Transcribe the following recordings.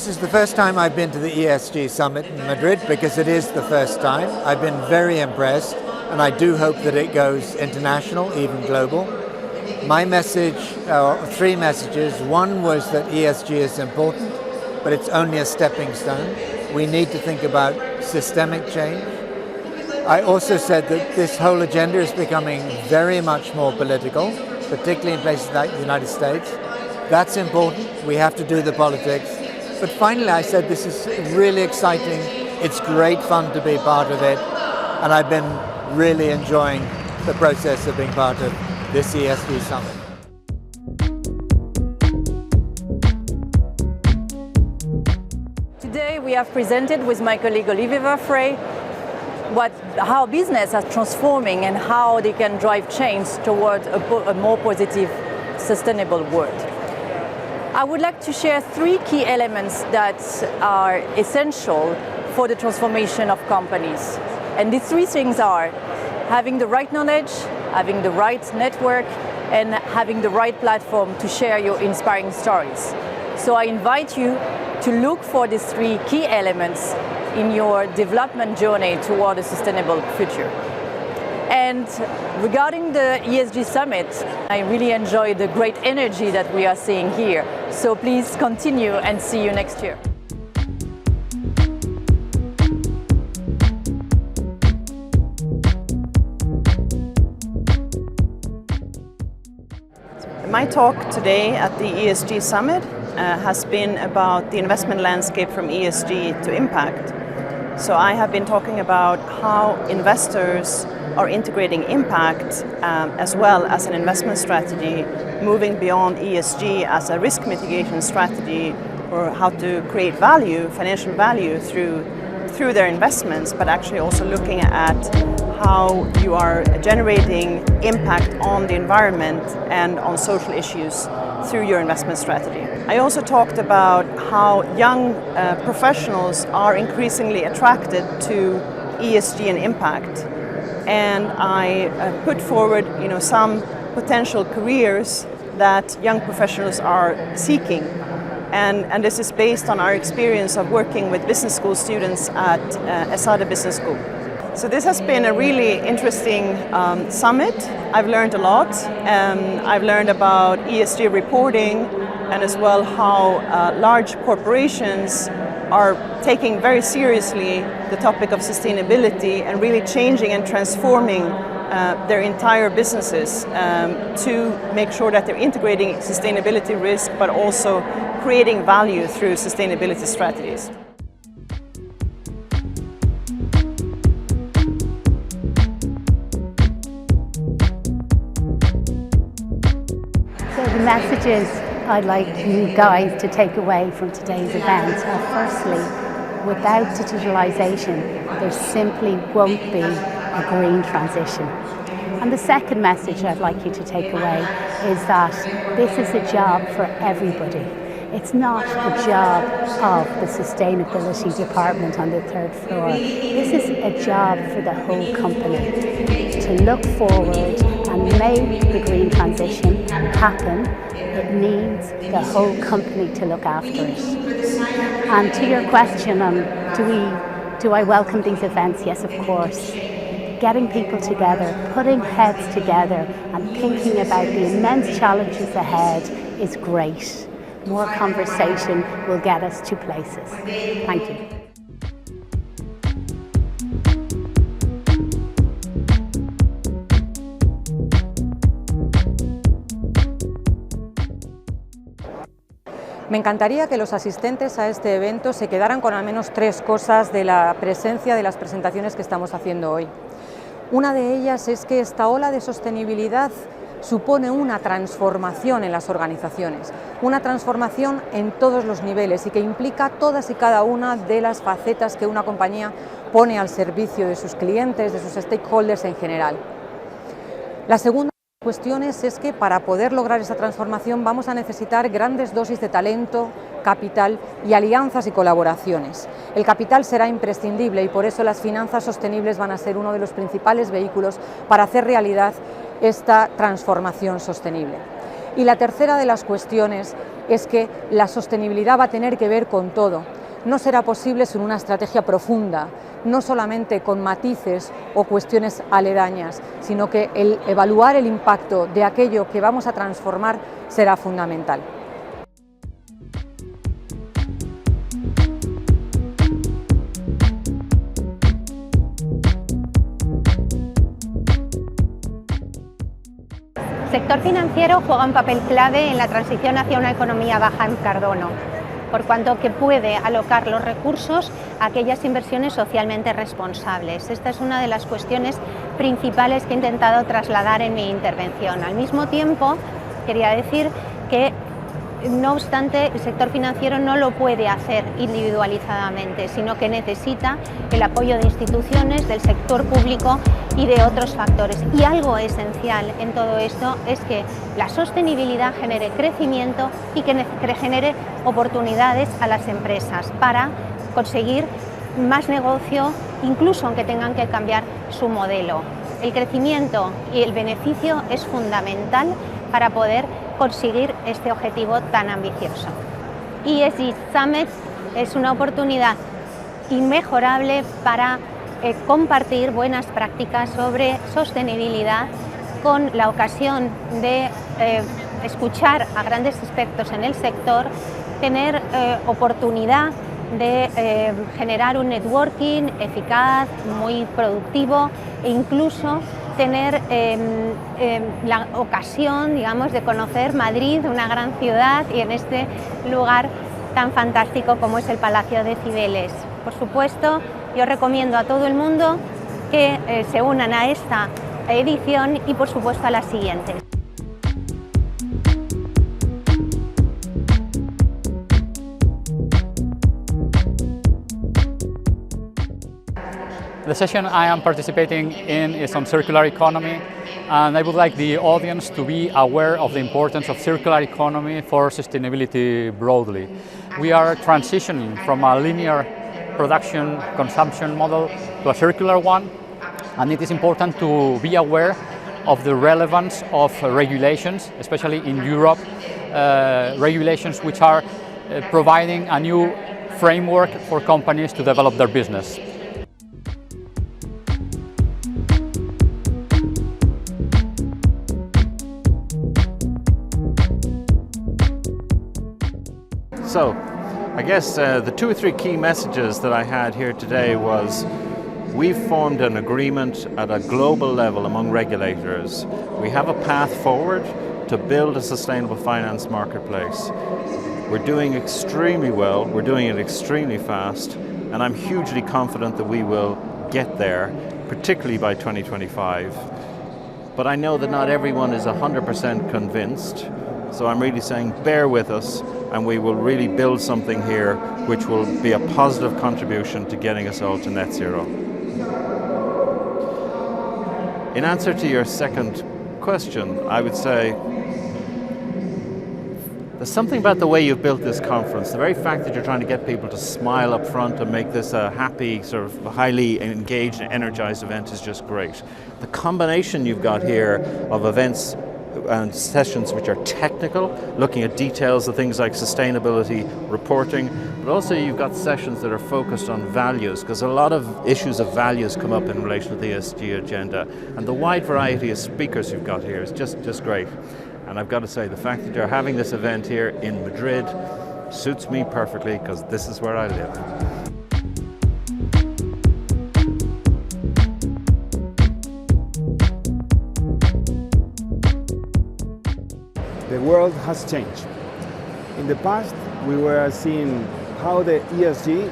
This is the first time I've been to the ESG Summit in Madrid because it is the first time. I've been very impressed and I do hope that it goes international, even global. My message, three messages. One was that ESG is important, but it's only a stepping stone. We need to think about systemic change. I also said that this whole agenda is becoming very much more political, particularly in places like the United States. That's important. We have to do the politics. But finally, I said this is really exciting. It's great fun to be part of it. And I've been really enjoying the process of being part of this ESG Summit. Today we have presented with my colleague Olivier Verfray how business is transforming and how they can drive change towards a more positive, sustainable world. I would like to share three key elements that are essential for the transformation of companies. And these three things are having the right knowledge, having the right network, and having the right platform to share your inspiring stories. So I invite you to look for these three key elements in your development journey toward a sustainable future. And regarding the ESG Summit, I really enjoy the great energy that we are seeing here. So please continue and see you next year. My talk today at the ESG Summit has been about the investment landscape from ESG to impact. So I have been talking about how investors are integrating impact as well as an investment strategy, moving beyond ESG as a risk mitigation strategy, or how to create value, financial value through their investments, but actually also looking at how you are generating impact on the environment and on social issues through your investment strategy. I also talked about how young professionals are increasingly attracted to ESG and impact. And I put forward some potential careers that young professionals are seeking. And this is based on our experience of working with business school students at ESADE Business School. So this has been a really interesting summit. I've learned a lot. I've learned about ESG reporting and as well how large corporations are taking very seriously the topic of sustainability and really changing and transforming their entire businesses to make sure that they're integrating sustainability risk but also creating value through sustainability strategies. The messages I'd like you guys to take away from today's event are firstly, without digitalisation, there simply won't be a green transition. And the second message I'd like you to take away is that this is a job for everybody. It's not a job of the sustainability department on the third floor. This is a job for the whole company to look forward and make the green transition happen. It needs the whole company to look after it. And to your question on do I welcome these events? Yes, of course. Getting people together, putting heads together and thinking about the immense challenges ahead is great. More conversation will get us to places. Thank you. Me encantaría que los asistentes a este evento se quedaran con al menos tres cosas de la presencia de las presentaciones que estamos haciendo hoy. Una de ellas es que esta ola de sostenibilidad supone una transformación en las organizaciones, una transformación en todos los niveles y que implica todas y cada una de las facetas que una compañía pone al servicio de sus clientes, de sus stakeholders en general. La segunda cuestión es que para poder lograr esa transformación vamos a necesitar grandes dosis de talento, capital y alianzas y colaboraciones. El capital será imprescindible y por eso las finanzas sostenibles van a ser uno de los principales vehículos para hacer realidad esta transformación sostenible. Y la tercera de las cuestiones es que la sostenibilidad va a tener que ver con todo. No será posible sin una estrategia profunda, no solamente con matices o cuestiones aledañas, sino que el evaluar el impacto de aquello que vamos a transformar será fundamental. El sector financiero juega un papel clave en la transición hacia una economía baja en carbono, por cuanto que puede alocar los recursos a aquellas inversiones socialmente responsables. Esta es una de las cuestiones principales que he intentado trasladar en mi intervención. Al mismo tiempo, quería decir que, no obstante, el sector financiero no lo puede hacer individualizadamente, sino que necesita el apoyo de instituciones, del sector público y de otros factores. Y algo esencial en todo esto es que la sostenibilidad genere crecimiento y que genere oportunidades a las empresas para conseguir más negocio, incluso aunque tengan que cambiar su modelo. El crecimiento y el beneficio es fundamental para poder conseguir este objetivo tan ambicioso. ESG Summit es una oportunidad inmejorable para compartir buenas prácticas sobre sostenibilidad, con la ocasión de escuchar a grandes expertos en el sector, tener oportunidad de generar un networking eficaz, muy productivo, e incluso tener la ocasión, digamos, de conocer Madrid, una gran ciudad, y en este lugar tan fantástico como es el Palacio de Cibeles. Por supuesto, yo recomiendo a todo el mundo que se unan a esta edición y, por supuesto, a las siguientes. The session I am participating in is on circular economy, and I would like the audience to be aware of the importance of circular economy for sustainability broadly. We are transitioning from a linear production consumption model to a circular one, and it is important to be aware of the relevance of regulations, especially in Europe, regulations which are providing a new framework for companies to develop their business. So, I guess the 2 or 3 key messages that I had here today was we've formed an agreement at a global level among regulators. We have a path forward to build a sustainable finance marketplace. We're doing extremely well, we're doing it extremely fast, and I'm hugely confident that we will get there, particularly by 2025. But I know that not everyone is 100% convinced, so I'm really saying bear with us, and we will really build something here which will be a positive contribution to getting us all to net zero. In answer to your second question, I would say there's something about the way you've built this conference. The very fact that you're trying to get people to smile up front and make this a happy, sort of highly engaged and energized event is just great. The combination you've got here of events and sessions which are technical, looking at details of things like sustainability reporting, but also you've got sessions that are focused on values, because a lot of issues of values come up in relation to the ESG agenda, and the wide variety of speakers you've got here is just great. And I've got to say, the fact that you're having this event here in Madrid suits me perfectly, because this is where I live. The world has changed. In the past, we were seeing how the ESG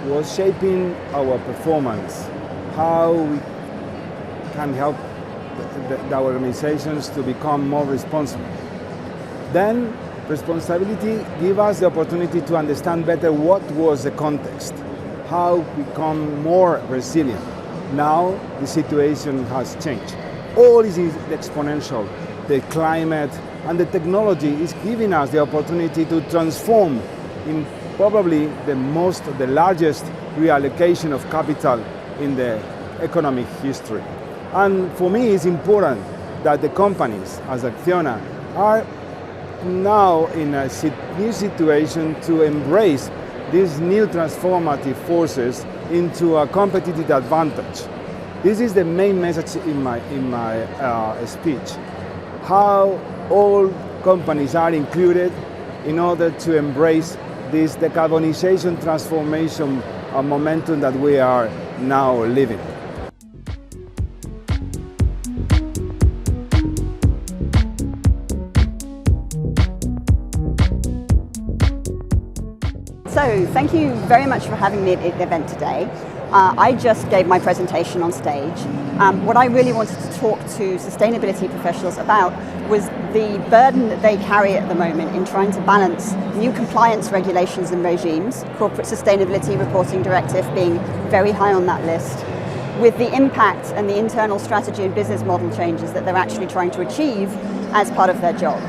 was shaping our performance, how we can help the organizations to become more responsible. Then, responsibility gives us the opportunity to understand better what was the context, how become more resilient. Now, the situation has changed. All is exponential. The climate and the technology is giving us the opportunity to transform in probably the largest reallocation of capital in the economic history. And for me, it's important that the companies, as Acciona, are now in a new situation to embrace these new transformative forces into a competitive advantage. This is the main message in my speech. How all companies are included in order to embrace this decarbonization transformation momentum that we are now living. So, thank you very much for having me at the event today. I just gave my presentation on stage. What I really wanted to talk to sustainability professionals about was the burden that they carry at the moment in trying to balance new compliance regulations and regimes, Corporate Sustainability Reporting Directive being very high on that list, with the impact and the internal strategy and business model changes that they're actually trying to achieve as part of their job.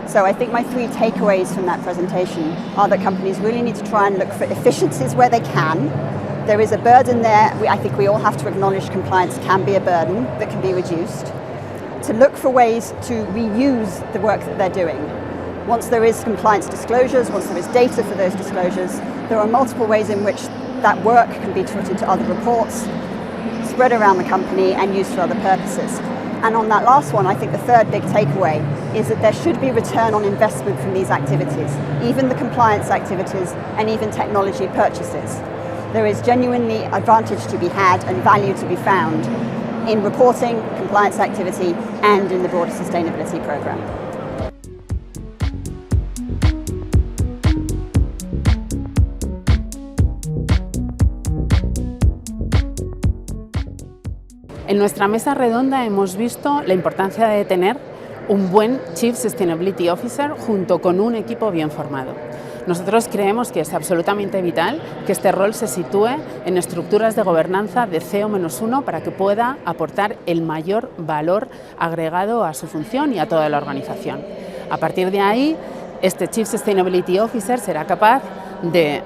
So I think my three takeaways from that presentation are that companies really need to try and look for efficiencies where they can. There is a burden there. I think we all have to acknowledge compliance can be a burden that can be reduced. To look for ways to reuse the work that they're doing. Once there is compliance disclosures, once there is data for those disclosures, there are multiple ways in which that work can be put into other reports, spread around the company and used for other purposes. And on that last one, I think the third big takeaway is that there should be return on investment from these activities, even the compliance activities and even technology purchases. There is genuinely advantage to be had and value to be found in reporting, compliance activity, and in the broader sustainability program. En nuestra mesa redonda hemos visto la importancia de tener un buen Chief Sustainability Officer junto con un equipo bien formado. Nosotros creemos que es absolutamente vital que este rol se sitúe en estructuras de gobernanza de CEO-1 para que pueda aportar el mayor valor agregado a su función y a toda la organización. A partir de ahí, este Chief Sustainability Officer será capaz de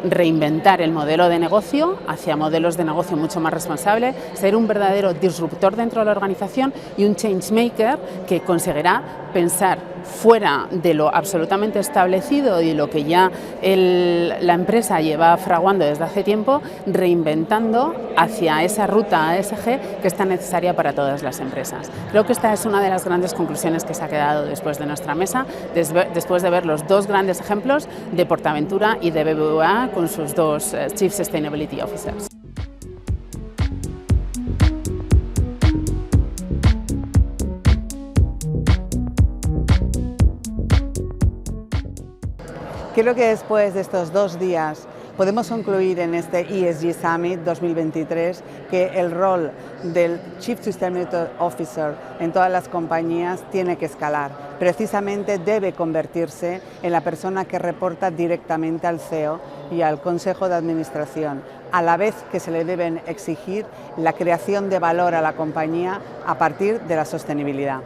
reinventar el modelo de negocio hacia modelos de negocio mucho más responsables, ser un verdadero disruptor dentro de la organización y un changemaker que conseguirá pensar fuera de lo absolutamente establecido y lo que ya la empresa lleva fraguando desde hace tiempo, reinventando hacia esa ruta ESG que es tan necesaria para todas las empresas. Creo que esta es una de las grandes conclusiones que se ha quedado después de nuestra mesa, después de ver los dos grandes ejemplos de Portaventura y de BBVA con sus dos Chief Sustainability Officers. Creo que después de estos 2 días podemos concluir en este ESG Summit 2023 que el rol del Chief Sustainability Officer en todas las compañías tiene que escalar. Precisamente debe convertirse en la persona que reporta directamente al CEO y al Consejo de Administración, a la vez que se le deben exigir la creación de valor a la compañía a partir de la sostenibilidad.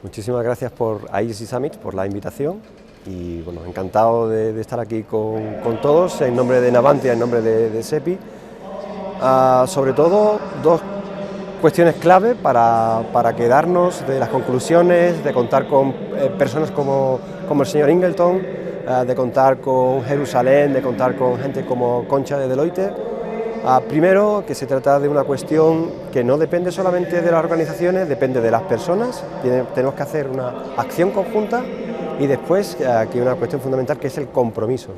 Muchísimas gracias a ESG Summit por la invitación y bueno, encantado de estar aquí con todos en nombre de Navantia, en nombre de SEPI. Sobre todo dos cuestiones clave para quedarnos de las conclusiones, de contar con personas como el señor Ingleton, de contar con Jerusalén, de contar con gente como Concha de Deloitte. Primero, que se trata de una cuestión que no depende solamente de las organizaciones, depende de las personas, tenemos que hacer una acción conjunta y después que hay una cuestión fundamental que es el compromiso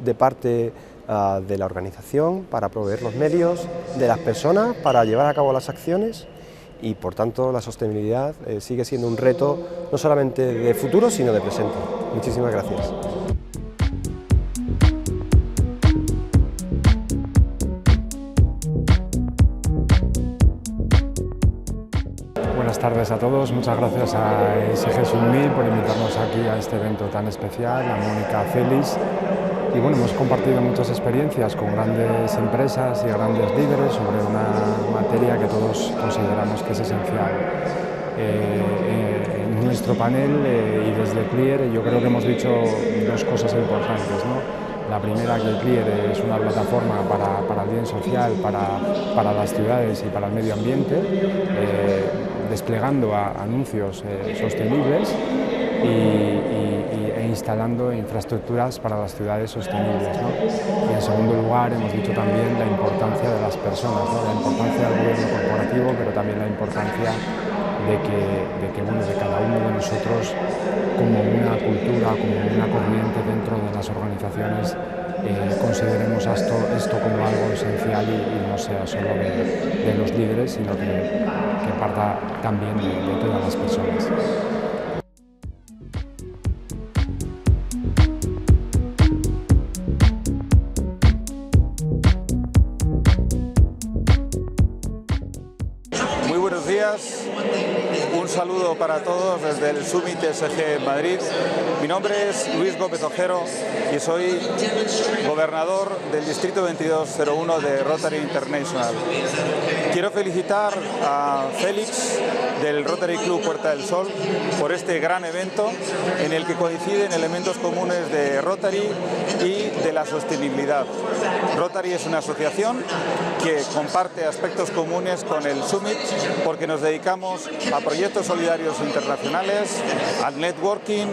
de parte de la organización para proveer los medios, de las personas para llevar a cabo las acciones y por tanto la sostenibilidad sigue siendo un reto no solamente de futuro sino de presente. Muchísimas gracias. Buenas tardes a todos, muchas gracias a ESG Summit por invitarnos aquí a este evento tan especial, a Mónica Félix. Y bueno, hemos compartido muchas experiencias con grandes empresas y grandes líderes sobre una materia que todos consideramos que es esencial. En nuestro panel y desde Clear yo creo que hemos dicho dos cosas importantes, ¿no? La primera, que el CLIER es una plataforma para el bien social, para las ciudades y para el medio ambiente, desplegando anuncios sostenibles e instalando infraestructuras para las ciudades sostenibles, ¿no? Y en segundo lugar, hemos dicho también la importancia de las personas, ¿no? La importancia del gobierno corporativo, pero también la importancia de cada uno de nosotros, como una cultura, como una corriente dentro de las organizaciones, consideremos esto como algo esencial y no sea solo de los líderes, sino que parta también de todas las personas. Muy buenos días, un saludo para todos desde el Summit ESG en Madrid. Mi nombre es Luis Gómez Ojero y soy gobernador del Distrito 2201 de Rotary International. Quiero felicitar a Félix del Rotary Club Puerta del Sol por este gran evento en el que coinciden elementos comunes de Rotary y de la sostenibilidad. Rotary es una asociación que comparte aspectos comunes con el Summit porque nos dedicamos a proyectos solidarios internacionales, al networking,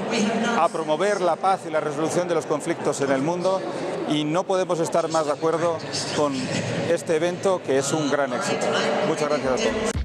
a promover la paz y la resolución de los conflictos en el mundo, y no podemos estar más de acuerdo con este evento, que es un gran éxito. Muchas gracias a todos.